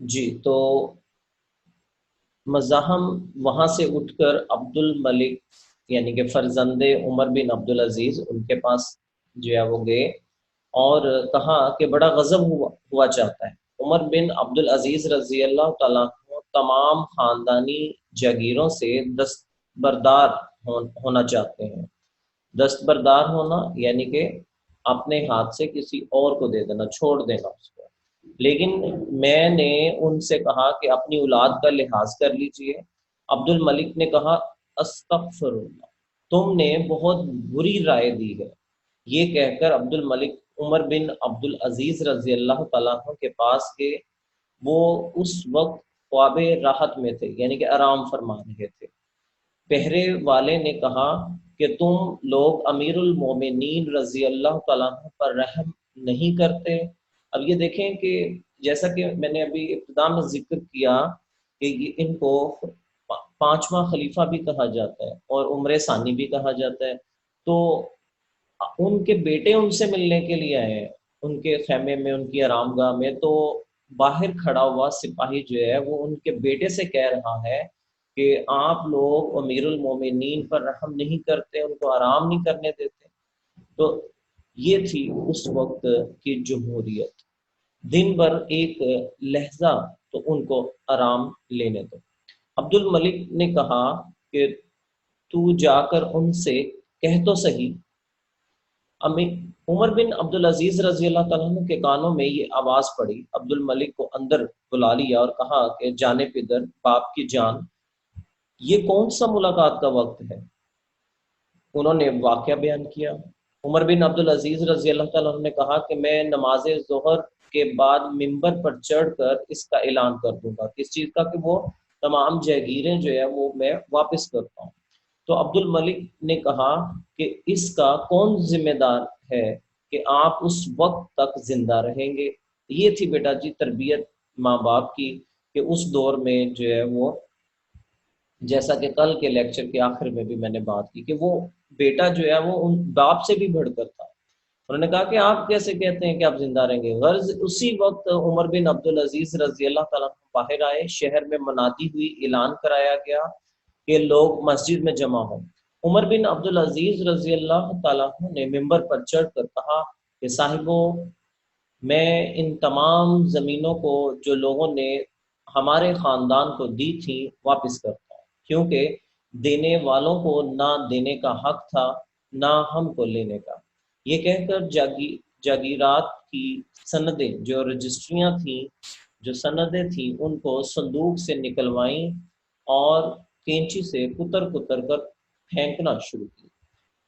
جی تو مزاحم وہاں سے اٹھ کر عبد الملک یعنی کہ فرزند عمر بن عبدالعزیز ان کے پاس جو ہے وہ گئے، اور کہا کہ بڑا غضب ہوا چاہتا ہے۔ عمر بن عبدالعزیز رضی اللہ تعالیٰ عنہ تمام خاندانی جاگیروں سے دستبردار ہونا چاہتے ہیں۔ دستبردار ہونا یعنی کہ اپنے ہاتھ سے کسی اور کو دے دینا، چھوڑ دینا اس کو۔ لیکن میں نے ان سے کہا کہ اپنی اولاد کا لحاظ کر لیجئے۔ عبد الملک نے کہا استغفر اللہ، تم نے بہت بری رائے دی ہے۔ یہ کہہ کر عبد الملک عمر بن عبد العزیز رضی اللہ تعالیٰ عنہ کے پاس کے وہ اس وقت خواب راحت میں تھے، یعنی کہ آرام فرما رہے تھے۔ پہرے والے نے کہا کہ تم لوگ امیر المومنین رضی اللہ تعالیٰ عنہ پر رحم نہیں کرتے۔ اب یہ دیکھیں کہ جیسا کہ میں نے ابھی ابتدا میں ذکر کیا کہ ان کو پانچواں خلیفہ بھی کہا جاتا ہے اور عمر ثانی بھی کہا جاتا ہے، تو ان کے بیٹے ان سے ملنے کے لیے آئے ہیں ان کے خیمے میں، ان کی آرام گاہ میں، تو باہر کھڑا ہوا سپاہی جو ہے وہ ان کے بیٹے سے کہہ رہا ہے کہ آپ لوگ امیر المومنین پر رحم نہیں کرتے، ان کو آرام نہیں کرنے دیتے۔ تو یہ تھی اس وقت کی جمہوریت، دن بھر ایک لہجہ تو ان کو آرام لینے دو۔ عبد الملک نے کہا کہ تو جا کر ان سے کہہ تو صحیح۔ عمر بن عبدالعزیز رضی اللہ تعالیٰ عنہ کے کانوں میں یہ آواز پڑی، عبد الملک کو اندر بلا لیا اور کہا کہ جانب ادھر باپ کی جان، یہ کون سا ملاقات کا وقت ہے؟ انہوں نے واقعہ بیان کیا۔ عمر بن عبدالعزیز رضی اللہ تعالیٰ عنہ نے کہا کہ میں نماز ظہر کے بعد ممبر پر چڑھ کر اس کا اعلان کر دوں گا، کس چیز کا؟ کہ وہ تمام جاگیریں جو ہے وہ میں واپس کرتا ہوں۔ تو عبد الملک نے کہا کہ اس کا کون ذمہ دار ہے کہ آپ اس وقت تک زندہ رہیں گے؟ یہ تھی بیٹا جی تربیت ماں باپ کی، کہ اس دور میں جو ہے وہ، جیسا کہ کل کے لیکچر کے آخر میں بھی میں نے بات کی، کہ وہ بیٹا جو ہے وہ ان باپ سے بھی بڑھ کر تھا۔ انہوں نے کہا کہ آپ کیسے کہتے ہیں کہ آپ زندہ رہیں گے؟ غرض اسی وقت عمر بن عبدالعزیز رضی اللہ تعالیٰ عنہ باہر آئے، شہر میں منادی ہوئی، اعلان کرایا گیا کہ لوگ مسجد میں جمع ہوں۔ عمر بن عبدالعزیز رضی اللہ تعالیٰ عنہ نے ممبر پر چڑھ کر کہا کہ صاحبوں، میں ان تمام زمینوں کو جو لوگوں نے ہمارے خاندان کو دی تھی واپس کرتا ہوں، کیونکہ دینے والوں کو نہ دینے کا حق تھا نہ ہم کو لینے کا۔ یہ کہہ کر جاگیرات کی سندیں، جو رجسٹریاں تھیں، جو سندیں تھیں، ان کو صندوق سے نکلوائیں اور کینچی سے کتر کتر کر پھینکنا شروع کی۔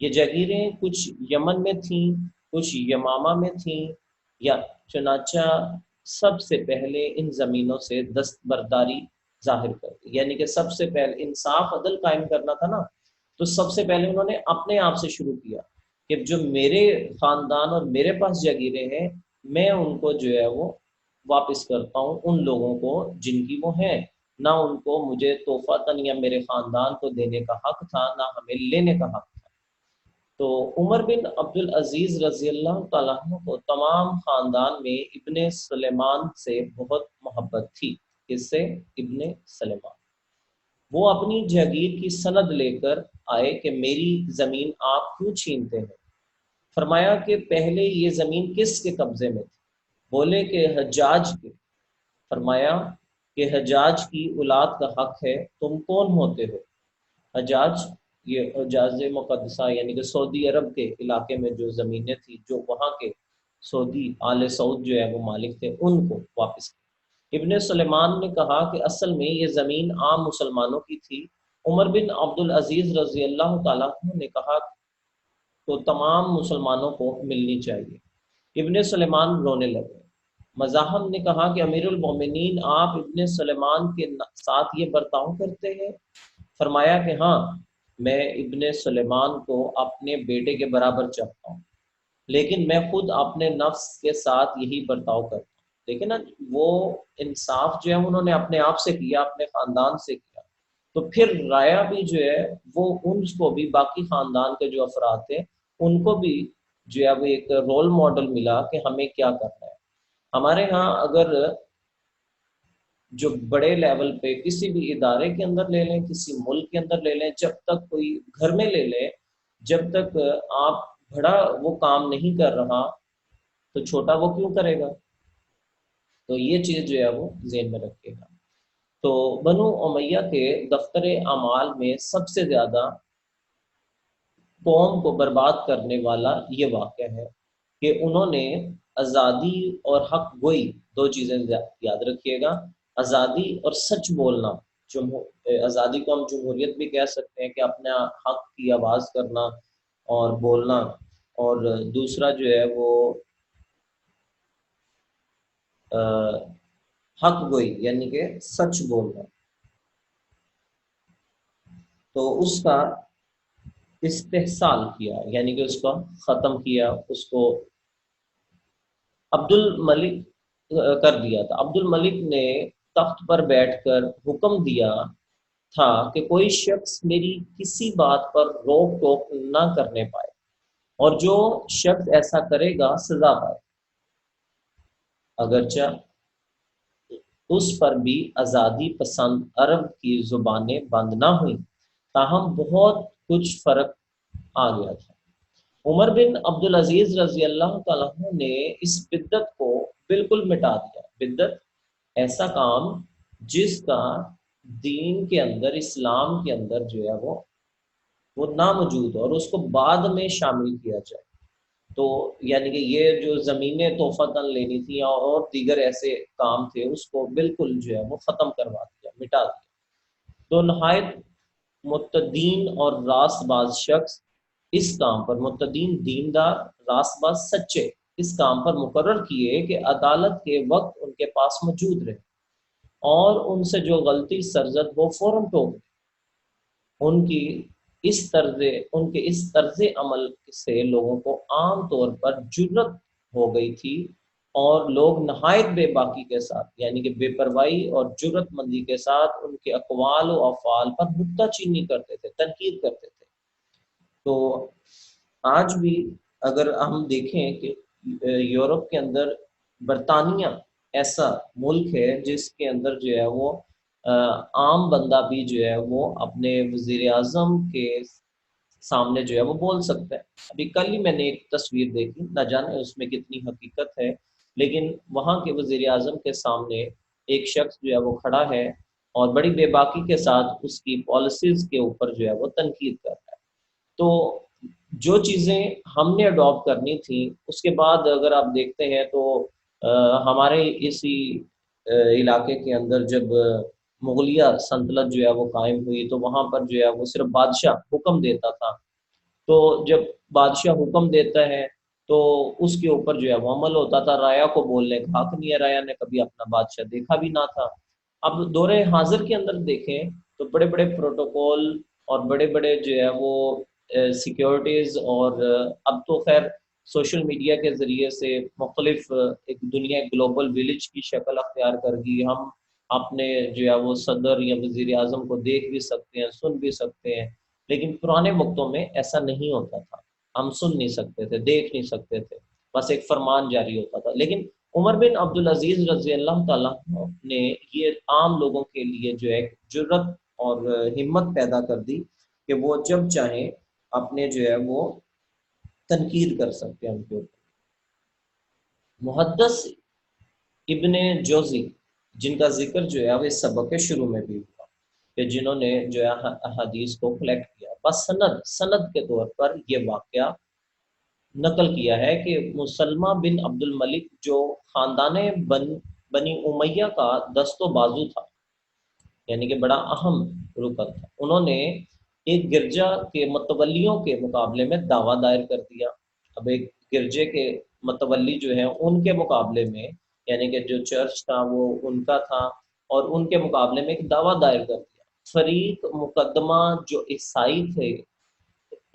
یہ جاگیریں کچھ یمن میں تھیں، کچھ یمامہ میں تھیں، یا چنانچہ سب سے پہلے ان زمینوں سے دستبرداری ظاہر کر دی، یعنی کہ سب سے پہلے انصاف عدل قائم کرنا تھا نا، تو سب سے پہلے انہوں نے اپنے آپ سے شروع کیا کہ جو میرے خاندان اور میرے پاس جاگیریں ہیں، میں ان کو جو ہے وہ واپس کرتا ہوں ان لوگوں کو جن کی وہ ہیں، نہ ان کو مجھے تحفہ یا میرے خاندان کو دینے کا حق تھا، نہ ہمیں لینے کا حق تھا۔ تو عمر بن عبدالعزیز رضی اللہ تعالیٰ عنہ کو تمام خاندان میں ابن سلیمان سے بہت محبت تھی۔ اس سے ابن سلیمان، وہ اپنی جاگیر کی سند لے کر آئے کہ میری زمین آپ کیوں چھینتے ہیں؟ فرمایا کہ پہلے یہ زمین کس کے قبضے میں تھی؟ بولے کہ حجاج کے۔ فرمایا کہ حجاج کی اولاد کا حق ہے، تم کون ہوتے ہو؟ حجاج، یہ حجاز مقدسہ یعنی کہ سعودی عرب کے علاقے میں جو زمینیں تھیں، جو وہاں کے سعودی آل سعود جو ہے وہ مالک تھے، ان کو واپس کیا۔ ابن سلیمان نے کہا کہ اصل میں یہ زمین عام مسلمانوں کی تھی۔ عمر بن عبدالعزیز رضی اللہ تعالیٰ عنہ نے کہا تو تمام مسلمانوں کو ملنی چاہیے۔ ابن سلیمان رونے لگے۔ مزاحم نے کہا کہ امیر المومنین، آپ ابن سلیمان کے ساتھ یہ برتاؤ کرتے ہیں؟ فرمایا کہ ہاں، میں ابن سلیمان کو اپنے بیٹے کے برابر چاہتا ہوں، لیکن میں خود اپنے نفس کے ساتھ یہی برتاؤ کرتا ہوں۔ لیکن نا، وہ انصاف جو ہے انہوں نے اپنے آپ سے کیا، اپنے خاندان سے کیا، تو پھر رایا بھی جو ہے وہ ان کو بھی، باقی خاندان کے جو افراد تھے ان کو بھی جو ہے وہ ایک رول ماڈل ملا کہ ہمیں کیا کرنا ہے۔ ہمارے ہاں اگر جو بڑے لیول پہ کسی بھی ادارے کے اندر لے لیں، کسی ملک کے اندر لے لیں، جب تک کوئی گھر میں لے لیں، جب تک آپ بڑا وہ کام نہیں کر رہا تو چھوٹا وہ کیوں کرے گا؟ تو یہ چیز جو ہے وہ ذہن میں رکھے گا۔ تو بنو امیہ کے دفتر اعمال میں سب سے زیادہ قوم کو برباد کرنے والا یہ واقعہ ہے کہ انہوں نے آزادی اور حق گوئی، دو چیزیں یاد رکھیے گا، آزادی اور سچ بولنا۔ آزادی کو ہم جمہوریت بھی کہہ سکتے ہیں کہ اپنا حق کی آواز کرنا اور بولنا، اور دوسرا جو ہے وہ حق گوئی یعنی کہ سچ بولنا۔ تو اس کا استحصال کیا، یعنی کہ اس کو ختم کیا، اس کو عبد الملک کر دیا تھا۔ عبد الملک نے تخت پر بیٹھ کر حکم دیا تھا کہ کوئی شخص میری کسی بات پر روک ٹوک نہ کرنے پائے، اور جو شخص ایسا کرے گا سزا پائے، اگرچہ اس پر بھی آزادی پسند عرب کی زبانیں بند نہ ہوئیں، تاہم بہت کچھ فرق آ گیا تھا۔ عمر بن عبدالعزیز رضی اللہ تعالیٰ عنہ نے اس بدعت کو بالکل مٹا دیا۔ بدعت ایسا کام جس کا دین کے اندر، اسلام کے اندر جو ہے وہ ناموجود ہو اور اس کو بعد میں شامل کیا جائے۔ تو یعنی کہ یہ جو زمینیں تحفتاً لینی تھی اور دیگر ایسے کام تھے، اس کو بالکل جو ہے وہ ختم کروا دیا، مٹا دیا۔ تو نہایت متدین اور راست باز شخص اس کام پر، متدین دیندار راست باز سچے، اس کام پر مقرر کیے کہ عدالت کے وقت ان کے پاس موجود رہے اور ان سے جو غلطی سرزد وہ فوراً ٹوک دے۔ ان کی ان کے اس طرز عمل سے لوگوں کو عام طور پر جرت ہو گئی تھی، اور لوگ نہایت بے باکی کے ساتھ یعنی کہ بے پرواہی اور جرت مندی کے ساتھ ان کے اقوال و افعال پر نکتہ چینی کرتے تھے، تنقید کرتے تھے۔ تو آج بھی اگر ہم دیکھیں کہ یورپ کے اندر برطانیہ ایسا ملک ہے جس کے اندر جو ہے وہ عام بندہ بھی جو ہے وہ اپنے وزیر اعظم کے سامنے جو ہے وہ بول سکتا ہے۔ ابھی کل ہی میں نے ایک تصویر دیکھی، نہ جانے اس میں کتنی حقیقت ہے، لیکن وہاں کے وزیر اعظم کے سامنے ایک شخص جو ہے وہ کھڑا ہے اور بڑی بے باکی کے ساتھ اس کی پالیسیز کے اوپر جو ہے وہ تنقید کر رہا ہے۔ تو جو چیزیں ہم نے اڈاپٹ کرنی تھیں، اس کے بعد اگر آپ دیکھتے ہیں تو ہمارے اسی علاقے کے اندر جب مغلیہ سلطنت جو ہے وہ قائم ہوئی تو وہاں پر جو ہے وہ صرف بادشاہ حکم دیتا تھا۔ تو جب بادشاہ حکم دیتا ہے تو اس کے اوپر جو ہے وہ عمل ہوتا تھا، رایا کو بولنے کا حق نہیں ہے، رایا نے کبھی اپنا بادشاہ دیکھا بھی نہ تھا۔ اب دور حاضر کے اندر دیکھیں تو بڑے بڑے پروٹوکول اور بڑے بڑے جو ہے وہ سیکیورٹیز، اور اب تو خیر سوشل میڈیا کے ذریعے سے مختلف ایک دنیا گلوبل ولیج کی شکل اختیار کر گئی۔ ہم اپنے جو ہے وہ صدر یا وزیر اعظم کو دیکھ بھی سکتے ہیں، سن بھی سکتے ہیں، لیکن پرانے وقتوں میں ایسا نہیں ہوتا تھا، ہم سن نہیں سکتے تھے، دیکھ نہیں سکتے تھے، بس ایک فرمان جاری ہوتا تھا۔ لیکن عمر بن عبدالعزیز رضی اللہ تعالیٰ نے یہ عام لوگوں کے لیے جو ہے جرت اور ہمت پیدا کر دی کہ وہ جب چاہیں اپنے جو ہے وہ تنقید کر سکتے ہیں ان کے اوپر۔ محدث ابن جوزی، جن کا ذکر جو ہے وہ اس سبق کے شروع میں بھی ہوا، کہ جنہوں نے جو ہے احادیث کو کلیکٹ کیا، بس سند کے طور پر یہ واقعہ نقل کیا ہے کہ مسلمہ بن عبد الملک جو خاندان بنی امیہ کا دست و بازو تھا، یعنی کہ بڑا اہم رکن تھا، انہوں نے ایک گرجا کے متولیوں کے مقابلے میں دعویٰ دائر کر دیا۔ اب ایک گرجے کے متولی جو ہیں ان کے مقابلے میں، یعنی کہ جو چرچ تھا وہ ان کا تھا، اور ان کے مقابلے میں ایک دعویٰ دائر کر دیا۔ فریق مقدمہ جو عیسائی تھے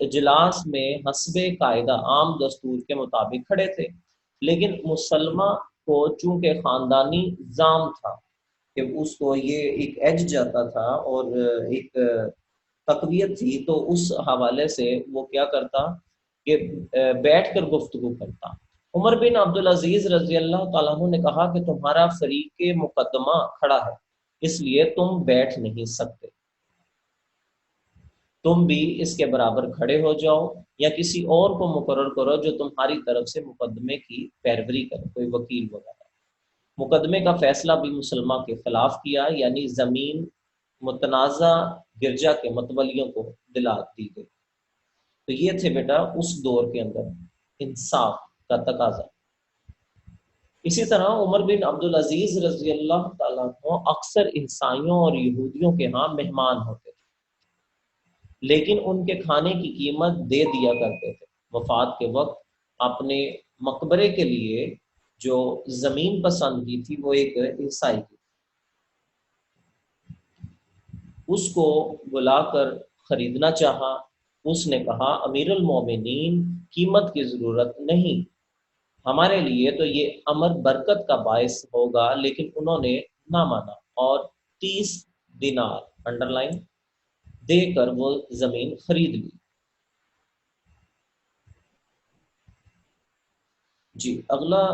اجلاس میں حسب قاعدہ عام دستور کے مطابق کھڑے تھے، لیکن مسلمہ کو چونکہ خاندانی زام تھا کہ اس کو یہ ایک ایج جاتا تھا اور ایک تقویت تھی، تو اس حوالے سے وہ کیا کرتا کہ بیٹھ کر گفتگو کرتا۔ عمر بن عبدالعزیز رضی اللہ تعالیٰ عنہ نے کہا کہ تمہارا فریق مقدمہ کھڑا ہے، اس لیے تم بیٹھ نہیں سکتے، تم بھی اس کے برابر کھڑے ہو جاؤ یا کسی اور کو مقرر کرو جو تمہاری طرف سے مقدمے کی پیروی کرے، کوئی وکیل وغیرہ۔ مقدمے کا فیصلہ بھی مسلمہ کے خلاف کیا، یعنی زمین متنازع گرجا کے متولیوں کو دلا دی گئی۔ تو یہ تھے بیٹا اس دور کے اندر انصاف کا تقاضا۔ اسی طرح عمر بن عبدالعزیز رضی اللہ تعالیٰ عنہ اکثر عیسائیوں اور یہودیوں کے ہاں مہمان ہوتے تھے، لیکن ان کے کھانے کی قیمت دے دیا کرتے تھے۔ وفات کے وقت اپنے مقبرے کے لیے جو زمین پسند کی تھی وہ ایک عیسائی کی، اس کو بلا کر خریدنا چاہا۔ اس نے کہا امیر المومنین قیمت کی ضرورت نہیں، ہمارے لیے تو یہ امر برکت کا باعث ہوگا، لیکن انہوں نے نہ مانا اور 30 دینار انڈر لائن دے کر وہ زمین خرید لی۔ جی اگلا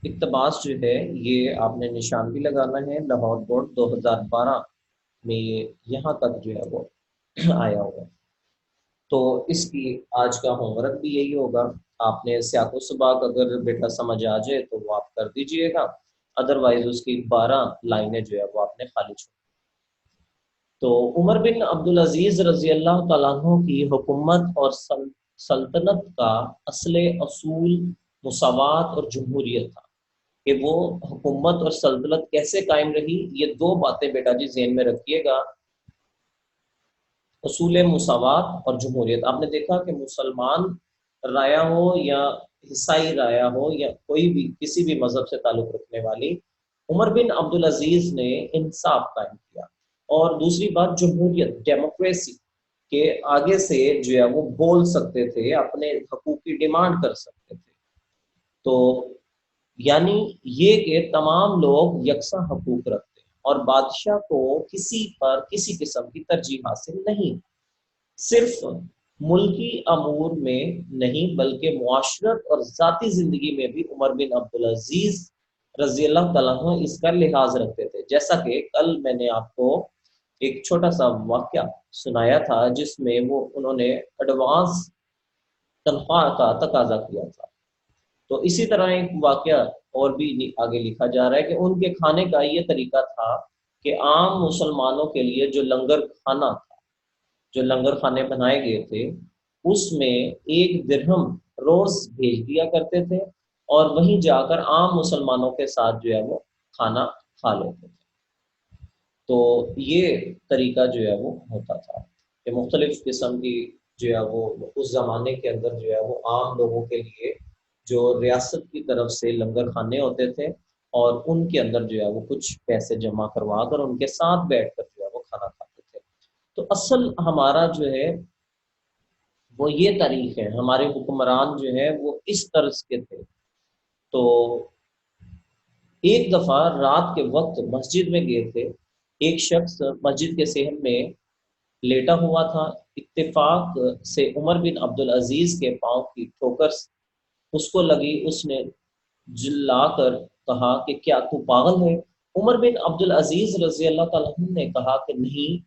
اقتباس جو ہے یہ آپ نے نشان بھی لگانا ہے، لاہور بورڈ 2012 میں یہ یہاں تک جو ہے وہ آیا ہوگا۔ تو اس کی آج کا ہوم ورک بھی یہی ہوگا، آپ نے سیاق و سباق اگر بیٹا سمجھ آ جائے تو وہ آپ کر دیجئے گا، ادروائز اس کی 12 لائنیں جو ہے وہ آپ نے خالی چھوڑ۔ تو عمر بن عبدالعزیز رضی اللہ تعالیٰ عنہ کی حکومت اور سلطنت کا اصل اصول مساوات اور جمہوریت تھا، کہ وہ حکومت اور سلطنت کیسے قائم رہی۔ یہ دو باتیں بیٹا جی ذہن میں رکھیے گا، اصول مساوات اور جمہوریت۔ آپ نے دیکھا کہ مسلمان رایا ہو یا عیسائی رایا ہو یا کوئی بھی کسی بھی مذہب سے تعلق رکھنے والی، عمر بن عبدالعزیز نے انصاف قائم کیا۔ اور دوسری بات جمہوریت، ڈیموکریسی، کہ آگے سے جو ہے وہ بول سکتے تھے، اپنے حقوق کی ڈیمانڈ کر سکتے تھے۔ تو یعنی یہ کہ تمام لوگ یکساں حقوق رکھتے ہیں اور بادشاہ کو کسی پر کسی قسم کی ترجیح حاصل نہیں، صرف ملکی امور میں نہیں بلکہ معاشرت اور ذاتی زندگی میں بھی عمر بن عبدالعزیز رضی اللہ تعالیٰ عنہ اس کا لحاظ رکھتے تھے۔ جیسا کہ کل میں نے آپ کو ایک چھوٹا سا واقعہ سنایا تھا جس میں وہ انہوں نے ایڈوانس تنخواہ کا تقاضا کیا تھا، تو اسی طرح ایک واقعہ اور بھی آگے لکھا جا رہا ہے کہ ان کے کھانے کا یہ طریقہ تھا کہ عام مسلمانوں کے لیے جو لنگر کھانا تھا، جو لنگر خانے بنائے گئے تھے، اس میں 1 درہم روز بھیج دیا کرتے تھے اور وہیں جا کر عام مسلمانوں کے ساتھ جو ہے وہ کھانا کھا لیتے تھے۔ تو یہ طریقہ جو ہے وہ ہوتا تھا کہ مختلف قسم کی جو ہے وہ اس زمانے کے اندر جو ہے وہ عام لوگوں کے لیے جو ریاست کی طرف سے لنگر خانے ہوتے تھے اور ان کے اندر جو ہے وہ کچھ پیسے جمع کروا کر ان کے ساتھ بیٹھ کر جو ہے وہ کھانا کھاتے تھے۔ تو اصل ہمارا جو ہے وہ یہ تاریخ ہے، ہمارے حکمران جو ہے وہ اس طرز کے تھے۔ تو ایک دفعہ رات کے وقت مسجد میں گئے تھے، ایک شخص مسجد کے صحن میں لیٹا ہوا تھا، اتفاق سے عمر بن عبدالعزیز کے پاؤں کی ٹھوکر اس کو لگی، اس نے جلا کر کہا کہ کیا تو پاگل ہے؟ عمر بن عبدالعزیز رضی اللہ تعالیٰ عنہ نے کہا کہ نہیں،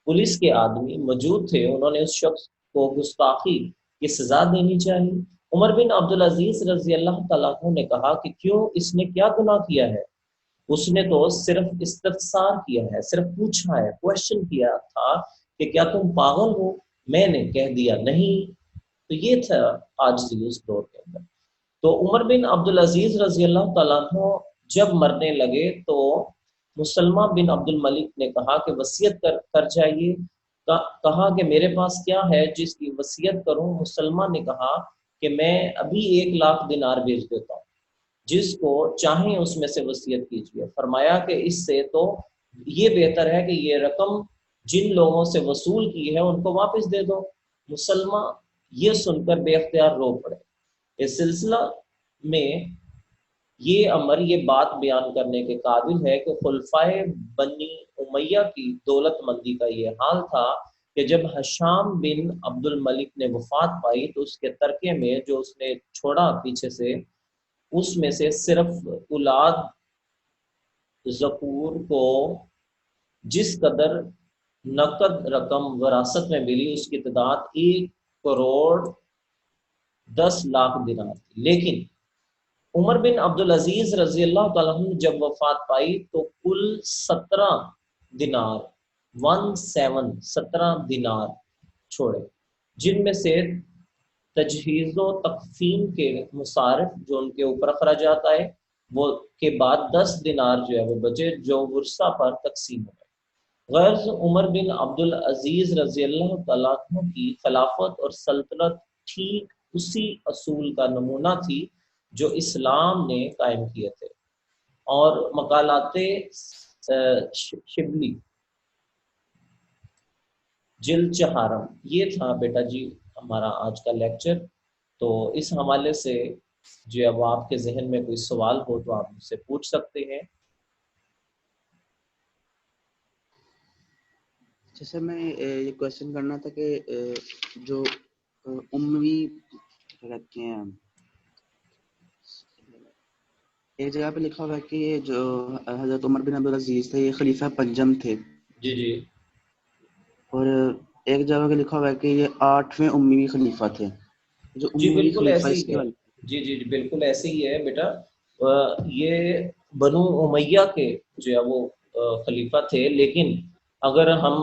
پولیس کے آدمی موجود تھے، انہوں نے اس شخص کو گستاخی کی سزا دینی چاہیے۔ عمر بن عبدالعزیز رضی اللہ تعالیٰ عنہ نے کہا کہ کیوں، اس نے کیا گناہ کیا ہے؟ اس نے تو صرف استفسار کیا ہے، صرف پوچھا ہے، کوشچن کیا تھا کہ کیا تم پاگل ہو؟ میں نے کہہ دیا نہیں۔ تو یہ تھا عاجزی اس دور کے اندر۔ تو عمر بن عبدالعزیز رضی اللہ تعالیٰ عنہ جب مرنے لگے تو مسلمہ بن عبد الملک نے کہا کہ وصیت کر جائیے۔ کہا کہ میرے پاس کیا ہے جس کی وصیت کروں؟ مسلمہ نے کہا کہ میں ابھی 1,00,000 دینار بھیج دیتا ہوں، جس کو چاہیں اس میں سے وصیت کیجیے۔ فرمایا کہ اس سے تو یہ بہتر ہے کہ یہ رقم جن لوگوں سے وصول کی ہے ان کو واپس دے دو۔ مسلمہ یہ سن کر بے اختیار رو پڑے۔ اس سلسلہ میں یہ امر یہ بات بیان کرنے کے قابل ہے کہ خلفائے بنی امیہ کی دولت مندی کا یہ حال تھا کہ جب ہشام بن عبد الملک نے وفات پائی تو اس کے ترکے میں جو اس نے چھوڑا پیچھے سے، اس میں سے صرف اولاد ذکور کو جس قدر نقد رقم وراثت میں ملی اس کی تعداد 1,10,00,000 دینار تھی، لیکن عمر بن عبدالعزیز رضی اللہ تعالیٰ عنہ نے جب وفات پائی تو کل 17 دینار 17 دینار چھوڑے، جن میں سے تجہیز و تقسیم کے مصارف جو ان کے اوپر اخراجات آئے وہ کے بعد 10 دینار جو ہے وہ بچے جو ورثہ پر تقسیم ہوئے۔ غرض عمر بن عبدالعزیز رضی اللہ تعالیٰ عنہ کی خلافت اور سلطنت ٹھیک اسی اصول کا نمونہ تھی جو اسلام نے قائم کیے تھے۔ اور مقالات شبلی جلد 4، یہ تھا بیٹا جی ہمارا آج کا لیکچر۔ تو اس حوالے سے جو اب آپ کے ذہن میں کوئی سوال ہو تو آپ مجھ سے پوچھ سکتے ہیں۔ جیسے میں یہ کوشچن کرنا تھا کہ جو اموی رکھتے ہیں، ایک جگہ پہ لکھا ہوا ہے کہ یہ جو حضرت عمر بن عبدالعزیز تھے یہ خلیفہ پنجم تھے، جی جی اور ایک جگہ پہ لکھا ہوا ہے کہ یہ 8ویں امیوی خلیفہ تھے۔ جو جی امیوی بالکل خلیفہ ایسے اس ہی کے ہے، بارے جی جی بالکل ایسے ہی ہے بیٹا۔ یہ بنو امیہ کے جو ہے وہ خلیفہ تھے، لیکن اگر ہم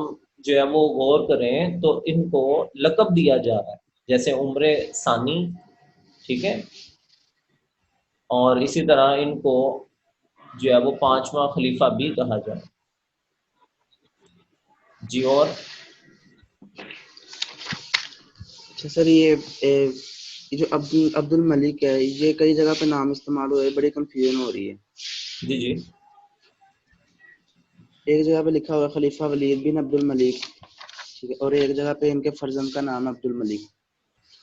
جو ہے وہ غور کریں تو ان کو لقب دیا جا رہا ہے، جیسے عمر ثانی، ٹھیک ہے، اور اسی طرح ان کو جو ہے وہ 5واں خلیفہ بھی کہا جائے۔ جی اور اچھا سر، یہ جو عبد الملک ہے یہ کئی جگہ پہ نام استعمال ہوا ہے، بڑی کنفیوژن ہو رہی ہے۔ جی جی ایک جگہ پہ لکھا ہوا ہے خلیفہ ولید بن عبد الملک، ٹھیک ہے، اور ایک جگہ پہ ان کے فرزند کا نام عبد الملک،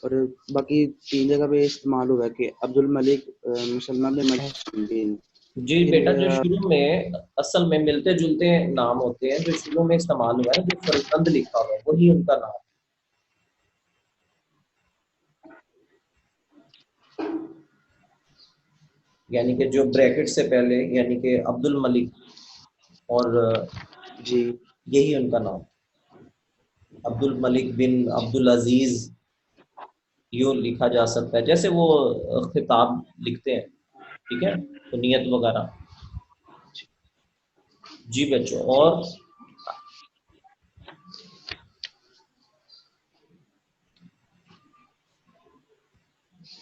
اور باقی 3 جگہ پہ استعمال ہوا ہے کہ عبد الملک مسلمہ بن مجدین۔ جی بیٹا، جو شروع میں اصل میں ملتے جلتے نام ہوتے ہیں، جو شروع میں استعمال ہوا ہے جو فرزند لکھا ہوا ہے وہی ان کا نام ہے۔ یعنی کہ جو بریکٹ سے پہلے یعنی کہ عبد الملک، اور جی یہی ان کا نام، عبد الملک بن عبد العزیز یوں لکھا جا سکتا ہے، جیسے وہ خطاب لکھتے ہیں، ٹھیک ہے، کنیت وغیرہ۔ جی بچوں، اور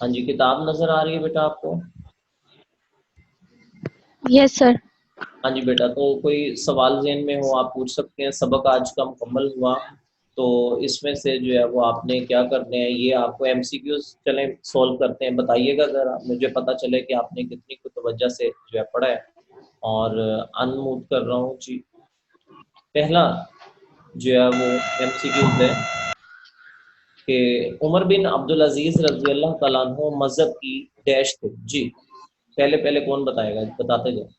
ہاں جی کتاب نظر آ رہی ہے بیٹا آپ کو؟ یس سر۔ ہاں جی بیٹا، تو کوئی سوال ذہن میں ہو آپ پوچھ سکتے ہیں۔ سبق آج کا مکمل ہوا، تو اس میں سے جو ہے وہ آپ نے کیا کرنے ہیں، یہ آپ کو ایم سی کیوز چلیں سولو کرتے ہیں، بتائیے گا ذرا، مجھے پتہ چلے کہ آپ نے کتنی کو توجہ سے جو ہے پڑھا ہے۔ اور انموٹ کر رہا ہوں جی۔ پہلا جو ہے وہ ایم سی کیوز ہے کہ عمر بن عبدالعزیز رضی اللہ تعالیٰ عنہ مذہب کی ڈیش تھے۔ جی پہلے کون بتائے گا، بتاتے جائیں۔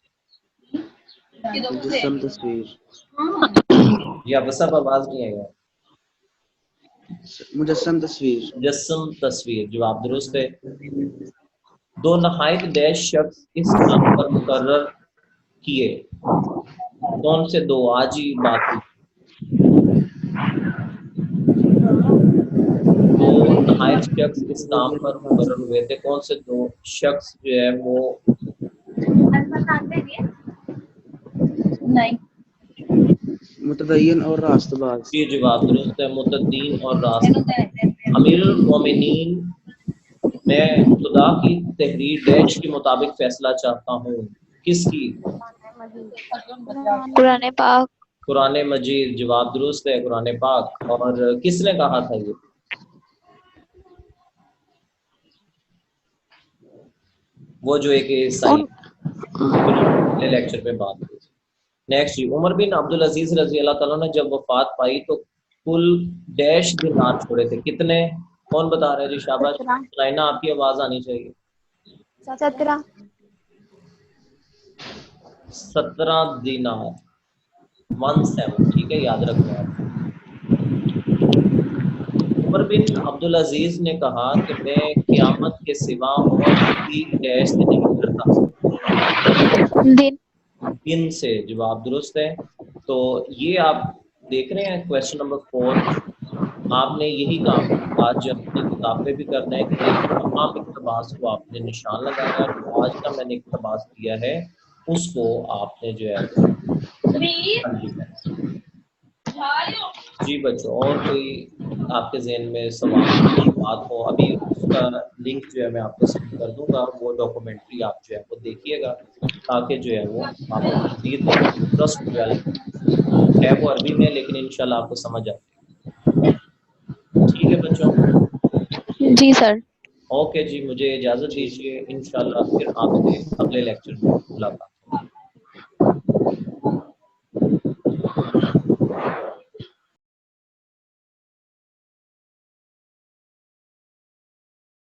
مجسم تصویر، جی آپ سب آواز نہیں آئے گا۔ مجسم تصویر، مجسم تصویر، جواب درست ہے۔ دو نہایت ڈیش شخص اس نام پر مقرر کیے، کون سے دو؟ آج ہی بات ہوئی، دو نہایت شخص اس نام پر مقرر ہوئے تھے، کون سے دو شخص جو ہے وہ؟ نہیں، متدین اور راست باز۔ یہ جواب درست ہے، متدین اور راست۔ امیر المومنین، میں خدا کی تحریر ڈیش کے مطابق فیصلہ چاہتا ہوں، کس کی؟ قرآن پاک۔ قرآن مجید، جواب درست ہے، قرآن پاک۔ اور کس نے کہا تھا یہ؟ وہ جو ایک عیسائی لیکچر پہ بات ہوئی۔ نیکسٹ جی، عمر بن عبدالعزیز رضی اللہ تعالیٰ نے جب وفات پائی تو کل ڈیش دینار چھوڑے تھے، کتنے؟ کون بتا رہے جی؟ شاباش لائنا، آپ کی آواز آنی چاہیے۔ 17 دینار 17، ٹھیک ہے، یاد رکھنا آپ۔ عمر بن عبدالعزیز نے کہا کہ میں قیامت کے سوا اور کسی ڈیش سے نہیں ڈرتا، دن۔ دن سے، جواب درست ہے۔ تو یہ آپ دیکھ رہے ہیں کویشچن نمبر 4. آپ نے یہی کام آج اپنی کتاب پہ بھی کرنا ہے کہ تمام اقتباس کو آپ نے نشان لگانا ہے، اور آج کا میں نے اقتباس دیا ہے اس کو آپ نے جو ہے پڑھ لکھنا ہے. جی بچوں، اور کوئی آپ کے ذہن میں سوال بات ہو؟ ابھی اس کا لنک جو ہے میں آپ کو سینڈ کر دوں گا، وہ ڈاکومنٹری آپ جو ہے وہ دیکھیے گا تاکہ جو ہے وہ آپ کو مزید انٹرسٹ ہو جائے. ہے وہ عربی میں لیکن انشاءاللہ آپ کو سمجھ آئے گی. ٹھیک ہے بچوں، جی سر. اوکے جی، مجھے اجازت دیجیے، انشاءاللہ پھر آپ سے اگلے لیکچر میں ملاقات.